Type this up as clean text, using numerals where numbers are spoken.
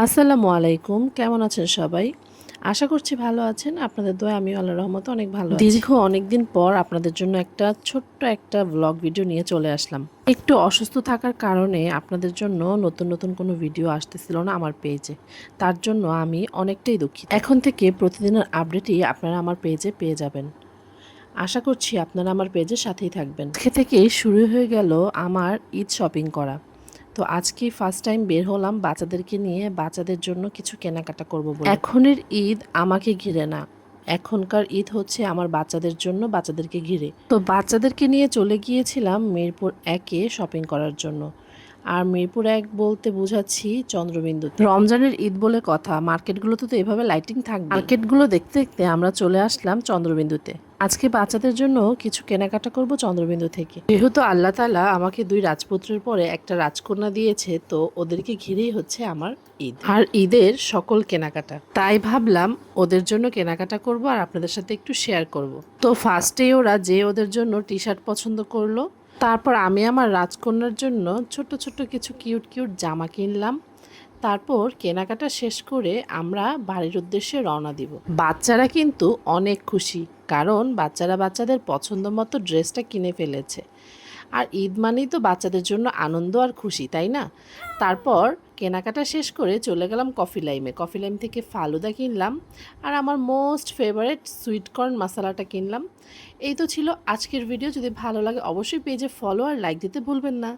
আসসালামু আলাইকুম, কেমন আছেন সবাই? আশা করছি ভালো আছেন। আপনাদের দোয়ায় আমি আল্লাহর রহমতে অনেক ভালো আছি। দীর্ঘ অনেকদিন পর আপনাদের জন্য ছোট্ট একটা ভ্লগ ভিডিও নিয়ে চলে আসলাম। একটু অসুস্থ থাকার কারণে আপনাদের জন্য নতুন কোনো ভিডিও আসতেছিল না আমার পেজে। তার জন্য আমি অনেকটাই দুঃখিত। এখন থেকে প্রতিদিনের আপডেটই আপনারা আমার পেজে পেয়ে যাবেন। আশা করছি আপনারা আমার পেজের সাথেই থাকবেন। আজকে থেকেই শুরু হয়ে গেল আমার ঈদ শপিং করা। তো আজকে ফার্স্ট টাইম বের হলাম বাচ্চাদেরকে নিয়ে, বাচ্চাদের জন্য কিছু কেনাকাটা করব বলে। এখনের ঈদ আমাকে ঘিরে না, এখনকার ঈদ হচ্ছে আমার বাচ্চাদের জন্য, বাচ্চাদেরকে ঘিরে। তো বাচ্চাদেরকে নিয়ে চলে গিয়েছিলাম মিরপুর 1-এ শপিং করার জন্য। আর মিরপুর 1 বলতে বোঝাচ্ছি চন্দ্রবিন্দু। রমজানের ঈদ বলে কথা, মার্কেটগুলোতে তো এভাবে লাইটিং থাকবে। মার্কেটগুলো দেখতে দেখতে আমরা চলে আসলাম চন্দ্রবিন্দুতে। আজকে বাচ্চাদের জন্য কিছু কেনাকাটা করব চন্দ্রবিন্দু থেকে। যেহেতু আল্লাহ তাআলা আমাকে 2 রাজপুত্রের পরে একটা রাজকন্যা দিয়েছে, তো ওদেরকে ঘিরেই হচ্ছে আমার ঈদ আর ঈদের সকল কেনাকাটা। তাই ভাবলাম ওদের জন্য কেনাকাটা করব আর আপনাদের সাথে একটু শেয়ার করব। তো ফার্স্টেই ওরা যে ওদের জন্য টি শার্ট পছন্দ করলো, তারপর আমি আমার রাজকন্যার জন্য ছোট্ট কিছু কিউট জামা কিনলাম। তারপর কেনাকাটা শেষ করে আমরা বাড়ির উদ্দেশ্যে রওনা দিব। বাচ্চারা কিন্তু অনেক খুশি, কারণ বাচ্চারা বাচ্চাদের পছন্দ মতো ড্রেসটা কিনে ফেলেছে। আর ঈদ মানেই তো বাচ্চাদের জন্য আনন্দ আর খুশি, তাই না? তারপর কেনাকাটা শেষ করে চলে গেলাম কফি লাইমে। কফি লাইম থেকে ফালুদা কিনলাম আর আমার মোস্ট ফেভারিট সুইটকর্ন মশলাটা কিনলাম। এই তো ছিল আজকের ভিডিও। যদি ভালো লাগে অবশ্যই পেজে ফলো আর লাইক দিতে ভুলবেন না।